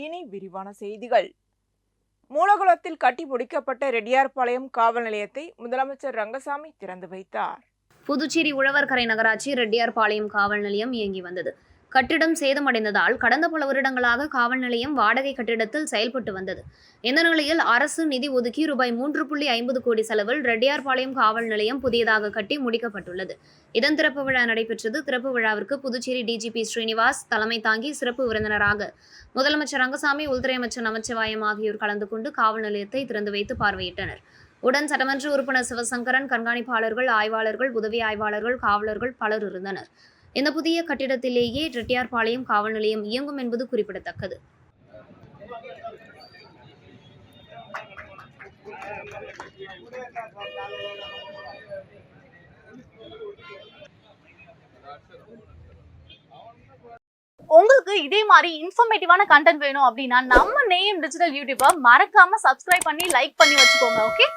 இனி விரிவான செய்திகள். மூலகுளத்தில் கட்டி முடிக்கப்பட்ட ரெட்டியார்பாளையம் காவல் நிலையத்தை முதலமைச்சர் ரங்கசாமி திறந்து வைத்தார். புதுச்சேரி உழவர்கரை நகராட்சி ரெட்டியார்பாளையம் காவல் நிலையம் இயங்கி வந்தது. கட்டிடம் சேதமடைந்ததால் கடந்த பல வருடங்களாக காவல் நிலையம் வாடகை கட்டிடத்தில் செயல்பட்டு வந்தது. இந்த நிலையில் அரசு நிதி ஒதுக்கி ரூபாய் 3.50 கோடி செலவில் ரெட்டியார்பாளையம் காவல் நிலையம் புதியதாக கட்டி முடிக்கப்பட்டுள்ளது. இதன் திறப்பு விழா நடைபெற்றது. திறப்பு விழாவிற்கு புதுச்சேரி டிஜிபி ஸ்ரீனிவாஸ் தலைமை தாங்கி சிறப்பு விருந்தினராக முதலமைச்சர் ரங்கசாமி, உள்துறை அமைச்சர் நமச்சிவாயம் ஆகியோர் கலந்து கொண்டு காவல் நிலையத்தை திறந்து வைத்து பார்வையிட்டனர். உடன் சட்டமன்ற உறுப்பினர் சிவசங்கரன், கண்காணிப்பாளர்கள், ஆய்வாளர்கள், உதவி ஆய்வாளர்கள், காவலர்கள் பலர் இருந்தனர். இந்த புதிய கட்டிடத்திலேயே ரெட்டியார்பாளையம் காவல் நிலையம் இயங்கும் என்பது குறிப்பிடத்தக்கது. உங்களுக்கு இதே மாதிரி இன்ஃபர்மேட்டிவான கண்டென்ட் வேணும் அப்படின்னா நம்ம நேயம் டிஜிட்டல் யூடியூபை மறக்காம சப்ஸ்கிரைப் பண்ணி லைக் பண்ணி வச்சுக்கோங்க. ஓகே.